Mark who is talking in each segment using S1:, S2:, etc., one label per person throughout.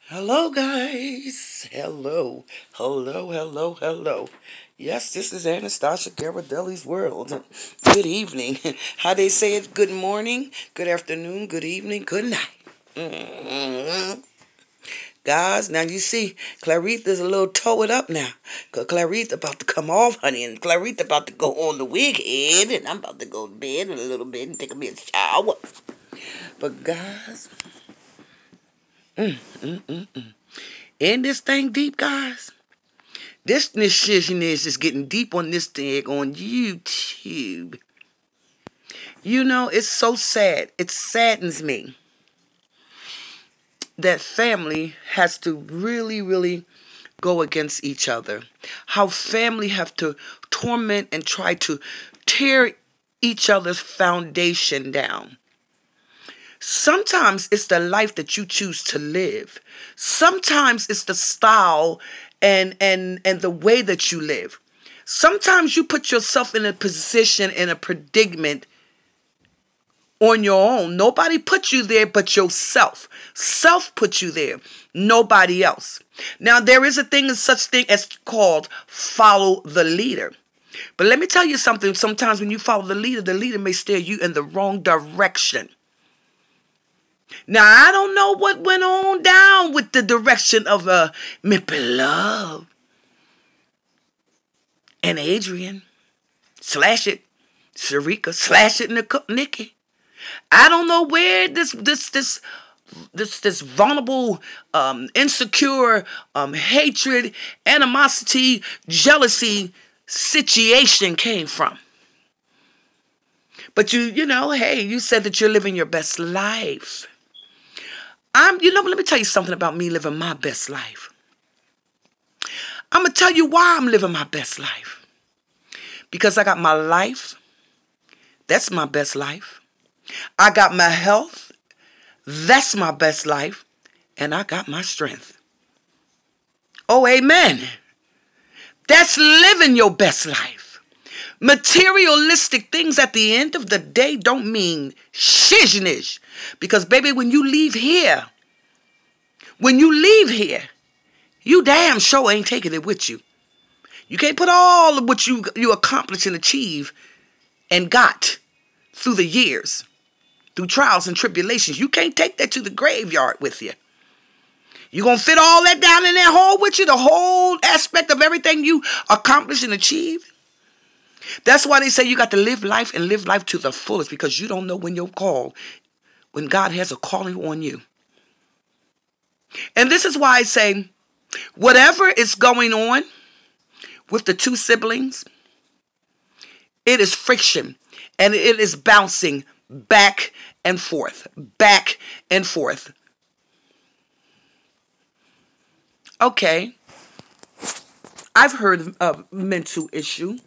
S1: Hello, guys. Hello. Hello, hello, hello. Yes, this is Anastasia, GHIRADELLI'S World. Good evening. How they say it? Good morning, good afternoon, good evening, good night. Guys, now you see, Claritha's a little toe it up now. Because Claritha about to come off, honey. And Claritha about to go on the wig head. And I'm about to go to bed in a little bit and take a bit shower. But guys, in this thing deep, guys. This decision is just getting deep on this thing on YouTube. You know, it's so sad. It saddens me that family has to really, really go against each other. How family have to torment and try to tear each other's foundation down. Sometimes it's the life that you choose to live. Sometimes it's the style and the way that you live. Sometimes you put yourself in a position, in a predicament on your own. Nobody put you there but yourself. Self put you there. Nobody else. Now, there is a thing, such thing as called follow the leader. But let me tell you something. Sometimes when you follow the leader may steer you in the wrong direction. Now, I don't know what went on down with the direction of my beloved and Adrian. Slash it, Sharika. Slash it, Nikki. I don't know where this vulnerable, insecure, hatred, animosity, jealousy situation came from. But you know, hey, you said that you're living your best life. Let me tell you something about me living my best life. I'm going to tell you why I'm living my best life. Because I got my life. That's my best life. I got my health. That's my best life. And I got my strength. Oh, amen. That's living your best life. Materialistic things at the end of the day don't mean shiznish. Because, baby, when you leave here, you damn sure ain't taking it with you. You can't put all of what you accomplished and achieved and got through the years, through trials and tribulations. You can't take that to the graveyard with you. You going to fit all that down in that hole with you, the whole aspect of everything you accomplished and achieved? That's why they say you got to live life and live life to the fullest, because you don't know when you're called, when God has a calling on you. And this is why I say, whatever is going on with the two siblings, it is friction, and it is bouncing back and forth, back and forth. Okay, I've heard of mental issue.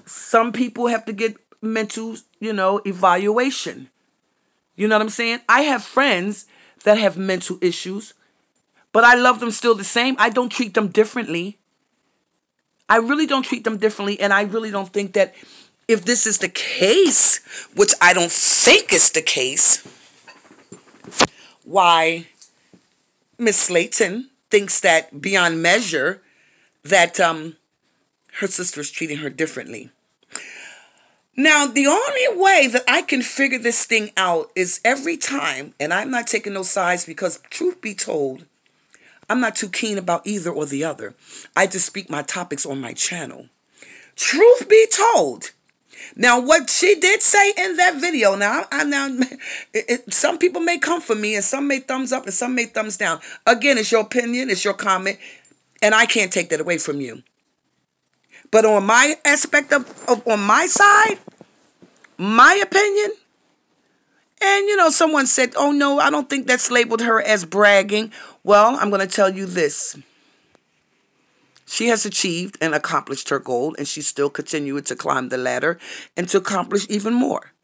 S1: Some people have to get mental, evaluation. You know what I'm saying? I have friends that have mental issues, but I love them still the same. I don't treat them differently. I really don't treat them differently, and I really don't think that if this is the case, which I don't think is the case, why Miss Slayton thinks that beyond measure that her sister is treating her differently. Now, the only way that I can figure this thing out is every time, and I'm not taking no sides because, truth be told, I'm not too keen about either or the other. I just speak my topics on my channel. Truth be told. Now, what she did say in that video, some people may come for me, and some may thumbs up, and some may thumbs down. Again, it's your opinion, it's your comment, and I can't take that away from you. But on my aspect on my side, my opinion, and someone said, oh no, I don't think that's labeled her as bragging. Well, I'm going to tell you this. She has achieved and accomplished her goal, and she's still continuing to climb the ladder and to accomplish even more.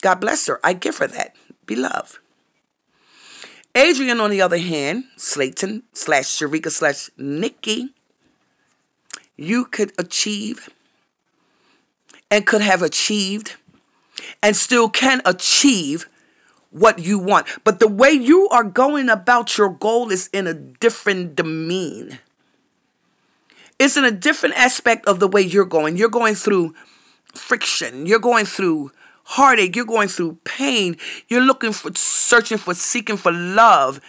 S1: God bless her. I give her that. Beloved. Adrian, on the other hand, Slayton / Sharika / Nikki, you could achieve and could have achieved and still can achieve what you want. But the way you are going about your goal is in a different demean. It's in a different aspect of the way you're going. You're going through friction. You're going through heartache. You're going through pain. You're looking for, searching for, seeking for love.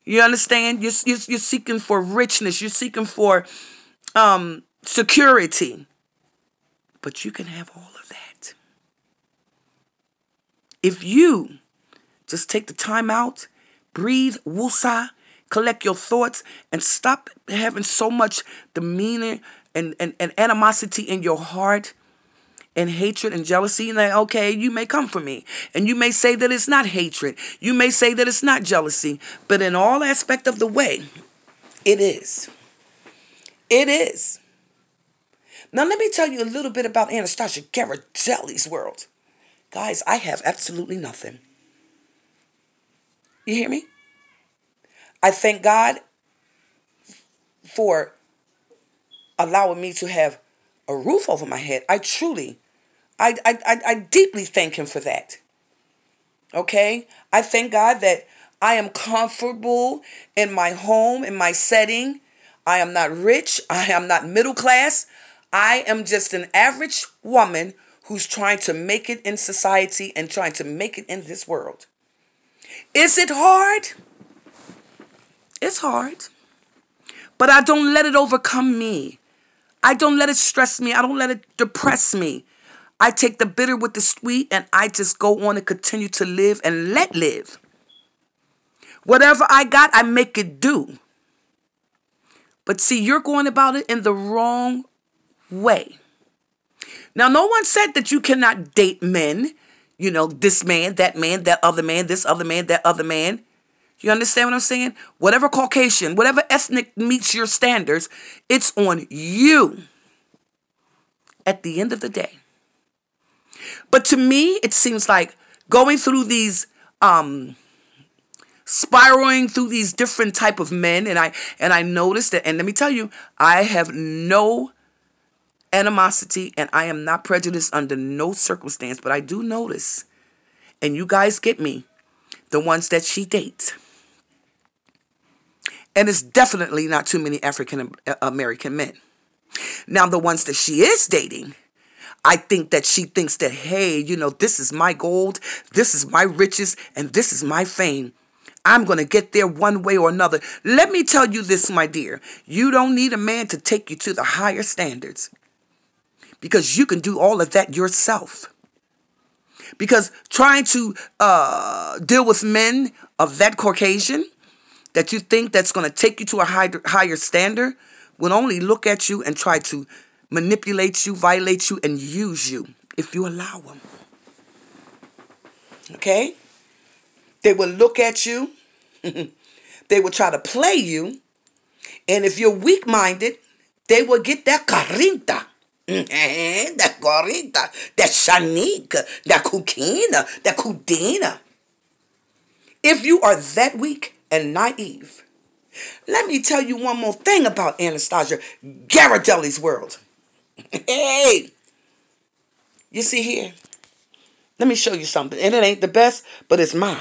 S1: You understand? You're seeking for richness. You're seeking for security. But you can have all of that if you just take the time out, breathe, woosah, collect your thoughts, and stop having so much demeanor and animosity in your heart and hatred and jealousy. And like, okay, you may come for me, and you may say that it's not hatred. You may say that it's not jealousy. But in all aspect of the way, it is. It is. Now, let me tell you a little bit about Anastasia GHIRADELLI'S world. Guys, I have absolutely nothing. You hear me? I thank God for allowing me to have a roof over my head. I deeply thank him for that. Okay? I thank God that I am comfortable in my home, in my setting. I am not rich. I am not middle class. I am just an average woman who's trying to make it in society and trying to make it in this world. Is it hard? It's hard. But I don't let it overcome me. I don't let it stress me. I don't let it depress me. I take the bitter with the sweet, and I just go on and continue to live and let live. Whatever I got, I make it do. But see, you're going about it in the wrong way. Now, no one said that you cannot date men. You know, this man, that other man, this other man, that other man. You understand what I'm saying? Whatever Caucasian, whatever ethnic meets your standards, it's on you at the end of the day. But to me, it seems like going through these, spiraling through these different type of men, and I noticed that, and let me tell you, I have no animosity, and I am not prejudiced under no circumstance, but I do notice, and you guys get me, the ones that she dates. And it's definitely not too many African American men. Now, the ones that she is dating, I think that she thinks that, hey, you know, this is my gold, this is my riches, and this is my fame. I'm going to get there one way or another. Let me tell you this, my dear. You don't need a man to take you to the higher standards, because you can do all of that yourself. Because trying to deal with men of that Caucasian that you think that's going to take you to a higher standard will only look at you and try to manipulate you, violate you, and use you if you allow them. Okay? They will look at you. They will try to play you. And if you're weak-minded, they will get that carinta. That gorita, that shanika, that kukina, that kudina. If you are that weak and naive, let me tell you one more thing about Anastasia GHIRADELLI'S world. Hey, you see here? Let me show you something. And it ain't the best, but it's mine.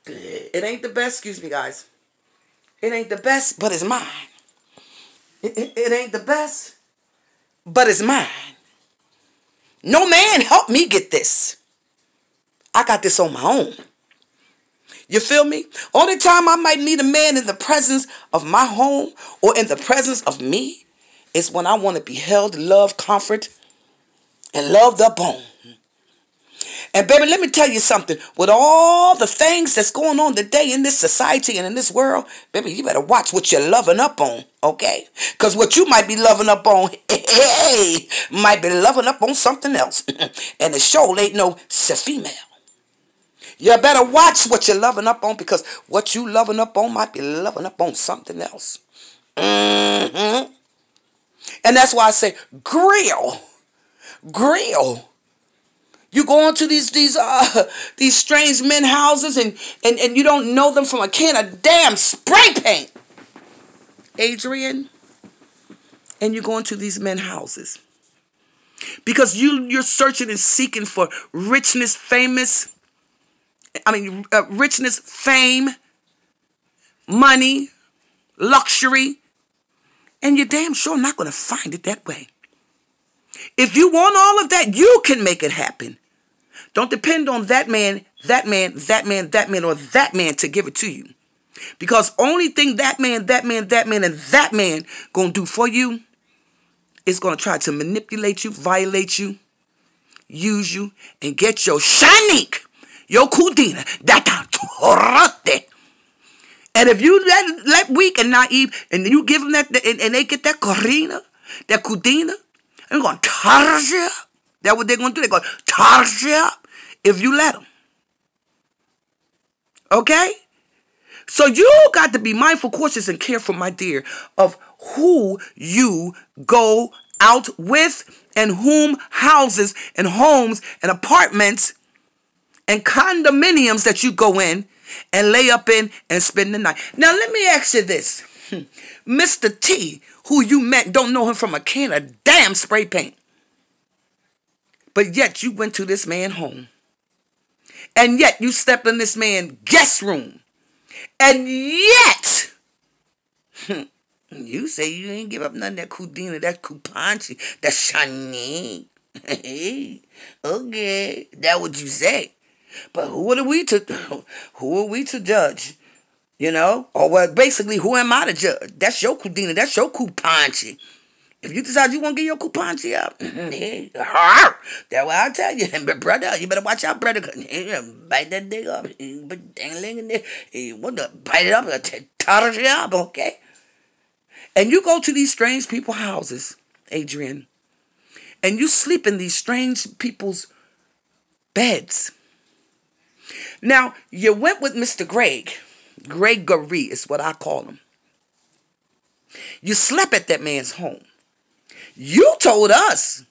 S1: It ain't the best, excuse me, guys. It ain't the best, but it's mine. It ain't the best, but it's mine. No man helped me get this. I got this on my own. You feel me? Only time I might meet a man in the presence of my home or in the presence of me is when I want to be held, loved, comfort, and loved up on. And baby, let me tell you something. With all the things that's going on today in this society and in this world, baby, you better watch what you're loving up on, okay? Because what you might be loving up on, hey, might be loving up on something else. And the show ain't no female. You better watch what you're loving up on, because what you loving up on might be loving up on something else. And that's why I say grill. You go into these strange men houses and you don't know them from a can of damn spray paint, Adrian. And you go into these men houses because you're searching and seeking for richness, famous, richness, fame, money, luxury, and you're damn sure not going to find it that way. If you want all of that, you can make it happen. Don't depend on that man, or that man to give it to you. Because only thing that man, and that man going to do for you is going to try to manipulate you, violate you, use you, and get your shanik, your kudina, that torate. And if you let weak and naive, and you give them that, and they get that korina, that kudina, they're going to charge you. That's what they're going to do. They're going to charge you if you let them. Okay? So you got to be mindful, cautious, and careful, my dear, of who you go out with and whom houses and homes and apartments and condominiums that you go in and lay up in and spend the night. Now, let me ask you this. Mr. T, who you met, don't know him from a can of damn spray paint. But yet you went to this man's home. And yet you stepped in this man's guest room. And yet, you say you ain't give up none of that kudina, that kupanchi, that shani. Okay, that's what you say. But who are we to judge? You know? Or well, basically, who am I to judge? That's your kudina, that's your kupanchi. If you decide you want to get your kupanchi up, that's what I tell you. But brother, you better watch out, brother. Bite that thing up. But dangling in there. You want to bite it up and totter it up, okay? And you go to these strange people's houses, Adrian, and you sleep in these strange people's beds. Now, you went with Mr. Gregory is what I call him. You slept at that man's home. You told us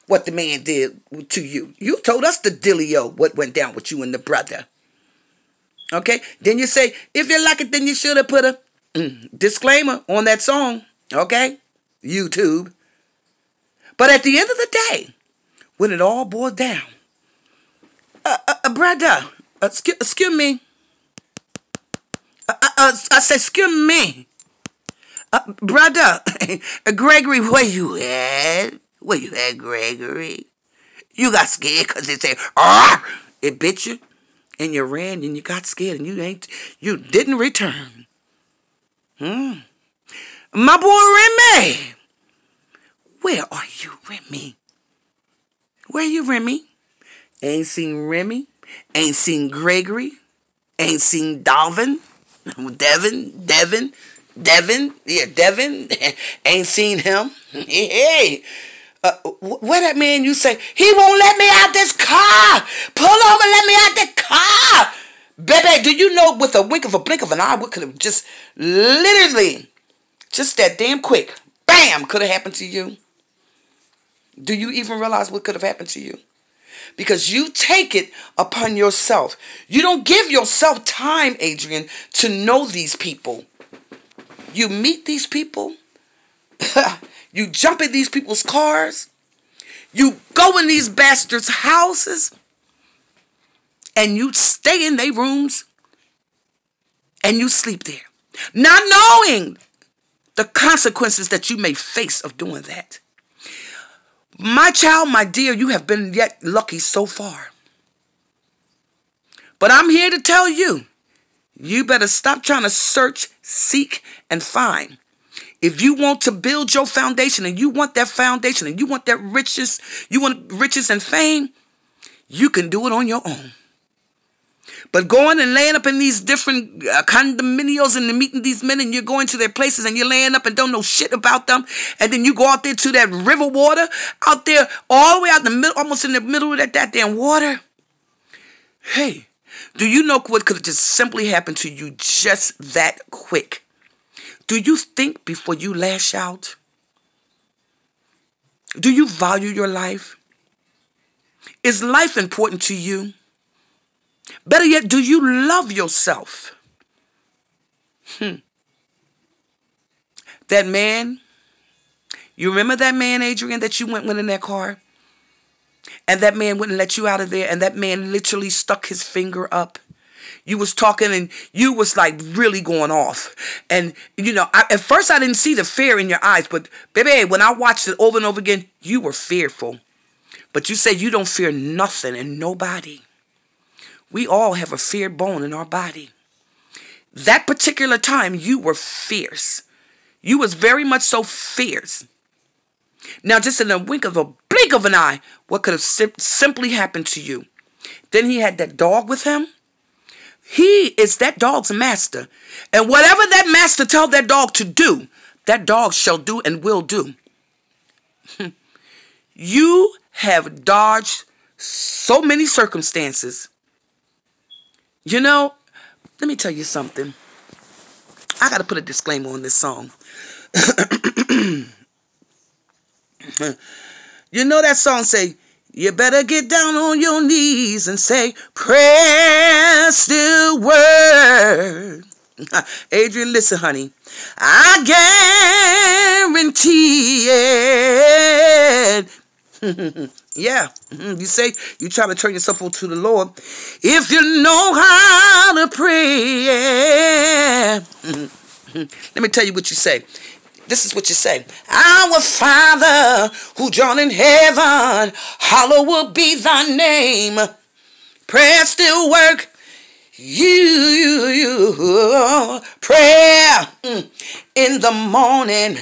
S1: what the man did to you. You told us the dealio, what went down with you and the brother. Okay? Then you say, if you like it, then you should have put a disclaimer on that song. Okay? YouTube. But at the end of the day, when it all boils down, brother, excuse me. I said, excuse me. Brother, Gregory, where you at? Where you at, Gregory? You got scared because it said, it bit you, and you ran, and you got scared, and you didn't return. My boy Remy. Where are you, Remy? Where are you, Remy? Ain't seen Remy. Ain't seen Gregory. Ain't seen Devin. Ain't seen him. Hey, where that man you say, he won't let me out this car. Pull over, let me out the car. Baby, do you know with a blink of an eye, what could have just literally, just that damn quick, bam, could have happened to you? Do you even realize what could have happened to you? Because you take it upon yourself. You don't give yourself time, Adrian, to know these people. You meet these people. You jump in these people's cars. You go in these bastards' houses. And you stay in their rooms. And you sleep there. Not knowing the consequences that you may face of doing that. My child, my dear, you have been yet lucky so far. But I'm here to tell you, you better stop trying to search, seek, and find. If you want to build your foundation and you want that foundation and you want that riches, you want riches and fame, you can do it on your own. But going and laying up in these different condominiums and meeting these men and you're going to their places and you're laying up and don't know shit about them. And then you go out there to that river water out there all the way out in the middle, almost in the middle of that damn water. Hey, do you know what could have just simply happened to you just that quick? Do you think before you lash out? Do you value your life? Is life important to you? Better yet, do you love yourself? That man, you remember that man, Adrian, that you went with in that car? And that man wouldn't let you out of there, and that man literally stuck his finger up You was talking and you was like really going off. And, you know, at first I didn't see the fear in your eyes. But, baby, when I watched it over and over again, you were fearful. But you said you don't fear nothing and nobody. We all have a fear bone in our body. That particular time, you were fierce. You was very much so fierce. Now, just in a blink of an eye, what could have simply happened to you? Then he had that dog with him. He is that dog's master. And whatever that master tell that dog to do, that dog shall do and will do. You have dodged so many circumstances. You know, let me tell you something. I got to put a disclaimer on this song. You know that song say, you better get down on your knees and say, prayer still works. Adrian, listen, honey. I guarantee it. Yeah. You say you try to turn yourself over to the Lord. If you know how to pray. Let me tell you what you say. This is what you say. Our Father, who art in heaven, hallowed be thy name. Prayer still work. Prayer in the morning.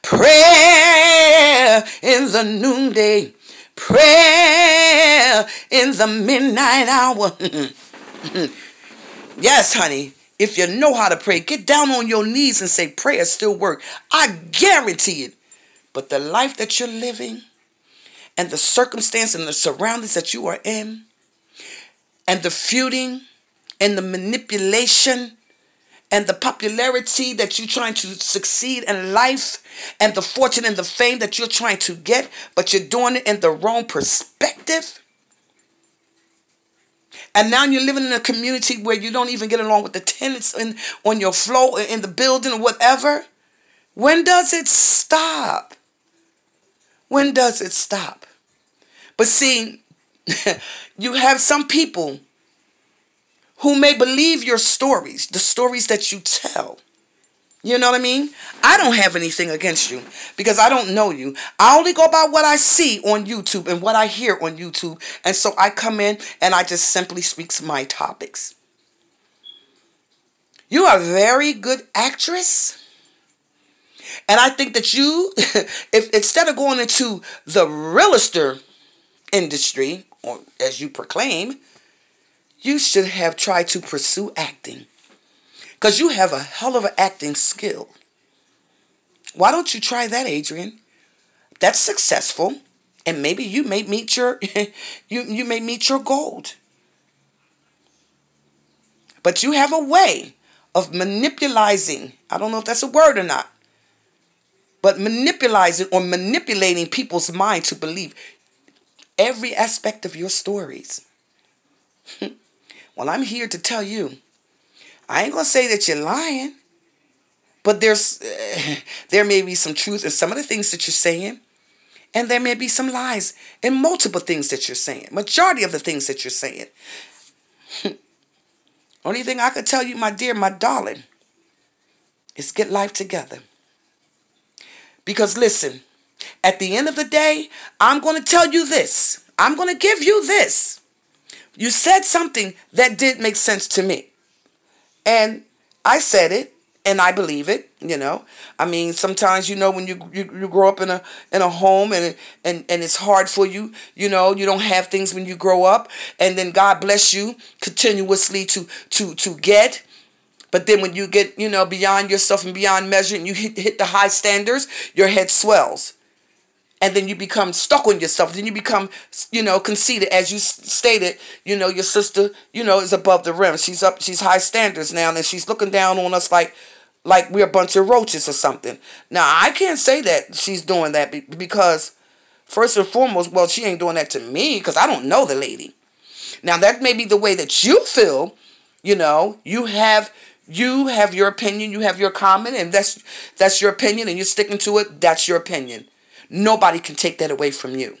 S1: Prayer in the noonday. Prayer in the midnight hour. Yes, honey. If you know how to pray, get down on your knees and say, prayer still work. I guarantee it. But the life that you're living and the circumstance and the surroundings that you are in and the feuding and the manipulation and the popularity that you're trying to succeed in life and the fortune and the fame that you're trying to get, but you're doing it in the wrong perspective. And now you're living in a community where you don't even get along with the tenants on your floor in the building or whatever. When does it stop? When does it stop? But see, you have some people who may believe your stories, the stories that you tell. You know what I mean? I don't have anything against you because I don't know you. I only go by what I see on YouTube and what I hear on YouTube. And so I come in and I just simply speak my topics. You are a very good actress. And I think that you, if instead of going into the real estate industry, or as you proclaim, you should have tried to pursue acting. Because you have a hell of an acting skill. Why don't you try that, Adrian? That's successful. And maybe you may meet your you may meet your goal. But you have a way of manipulating. I don't know if that's a word or not. But manipulating people's mind to believe every aspect of your stories. Well, I'm here to tell you, I ain't going to say that you're lying, but there may be some truth in some of the things that you're saying, and there may be some lies in multiple things that you're saying, majority of the things that you're saying. Only thing I could tell you, my dear, my darling, is get life together. Because listen, at the end of the day, I'm going to tell you this. I'm going to give you this. You said something that did make sense to me. And I said it, and I believe it, you know. I mean, sometimes, you know, when you grow up in a home and it's hard for you, you know, you don't have things when you grow up, and then God bless you continuously to get. But then when you get, you know, beyond yourself and beyond measure, and you hit the high standards, your head swells. And then you become stuck on yourself. Then you become, you know, conceited. As you stated, you know, your sister, you know, is above the rim. She's high standards now. And she's looking down on us like we're a bunch of roaches or something. Now, I can't say that she's doing that because, first and foremost, well, she ain't doing that to me because I don't know the lady. Now, that may be the way that you feel. You know, you have your opinion. You have your comment. And that's your opinion. And you're sticking to it. That's your opinion. Nobody can take that away from you.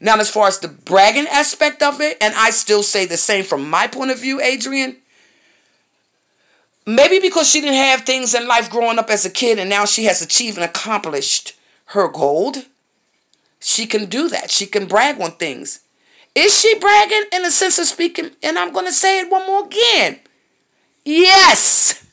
S1: Now, as far as the bragging aspect of it, and I still say the same from my point of view, Adrian, maybe because she didn't have things in life growing up as a kid and now she has achieved and accomplished her goal, she can do that. She can brag on things. Is she bragging in a sense of speaking? And I'm going to say it one more again. Yes.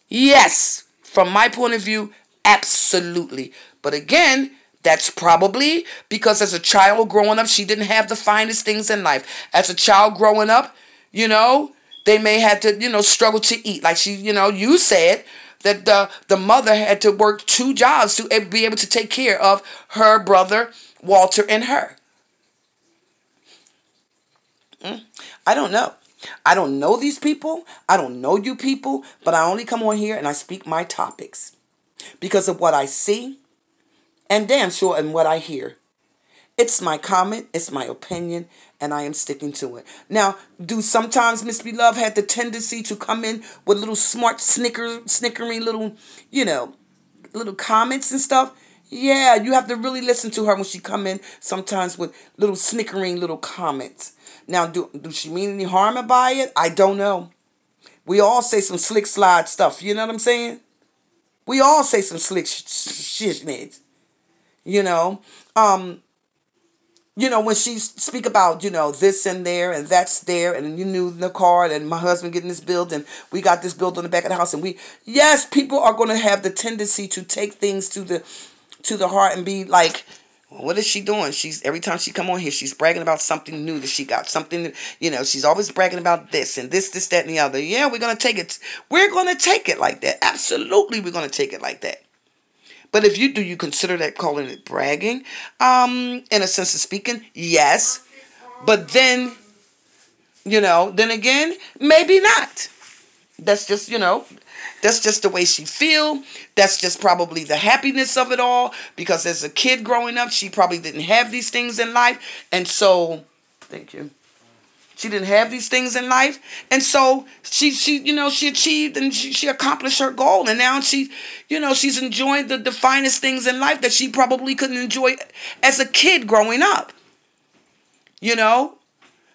S1: Yes. From my point of view, absolutely. But again, that's probably because as a child growing up, she didn't have the finest things in life. As a child growing up, they may have to, struggle to eat. Like you said that the mother had to work 2 jobs to be able to take care of her brother, Walter, and her. I don't know. I don't know these people. I don't know you people, but I only come on here and I speak my topics because of what I see and damn sure in what I hear. It's my comment, it's my opinion, and I am sticking to it. Now, do sometimes Miss Beloved have the tendency to come in with little smart snickering little, little comments and stuff? Yeah, you have to really listen to her when she come in sometimes with little snickering little comments. Now, do she mean any harm by it? I don't know. We all say some slick slide stuff. You know what I'm saying? We all say some slick shit. When she speak about, this and there and that's there and you knew the card and my husband getting this build and we got this build on the back of the house and yes, people are going to have the tendency to take things to the heart and be like, well, what is she doing? Every time she come on here, she's bragging about something new that she got. Something, she's always bragging about this and this, that, and the other. Yeah, we're going to take it. We're going to take it like that. Absolutely, we're going to take it like that. But if you do, you consider that calling it bragging? In a sense of speaking, yes. But then, then again, maybe not. That's just, that's just the way she feel. That's just probably the happiness of it all. Because as a kid growing up, she probably didn't have these things in life. And so, thank you. She didn't have these things in life. And so she achieved and she accomplished her goal. And now she's enjoying the finest things in life that she probably couldn't enjoy as a kid growing up.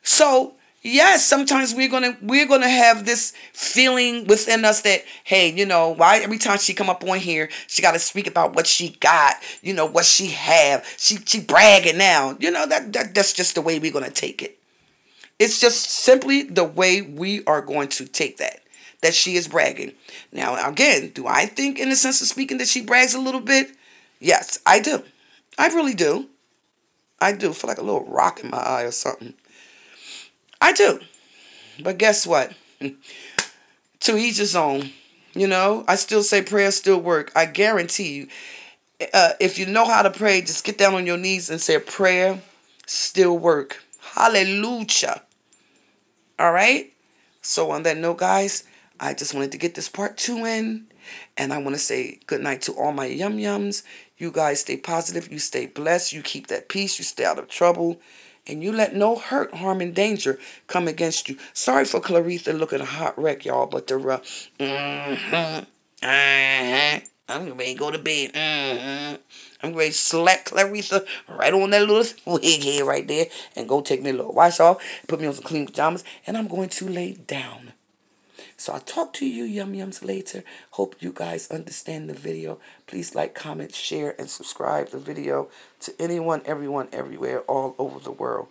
S1: So yes, sometimes we're gonna have this feeling within us that, hey, why every time she come up on here, she got to speak about what she got, what she have. She bragging now. That's just the way we're gonna take it. It's just simply the way we are going to take that she is bragging. Now, again, do I think in the sense of speaking that she brags a little bit? Yes, I do. I really do. I do. Feel like a little rock in my eye or something. I do. But guess what? To each his own. I still say prayers still work. I guarantee you. If you know how to pray, just get down on your knees and say a prayer still work. Hallelujah. All right. So on that note, guys, I just wanted to get this part 2 in. And I want to say good night to all my yum-yums. You guys stay positive. You stay blessed. You keep that peace. You stay out of trouble. And you let no hurt, harm, and danger come against you. Sorry for Claritha looking a hot wreck, y'all. But I'm ready to go to bed. I'm ready to slap Claritha right on that little wig head right there and go take me a little wash off, put me on some clean pajamas, and I'm going to lay down. So I'll talk to you yum-yums later. Hope you guys understand the video. Please like, comment, share, and subscribe the video to anyone, everyone, everywhere, all over the world.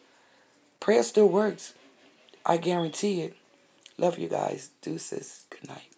S1: Prayer still works. I guarantee it. Love you guys. Deuces. Good night.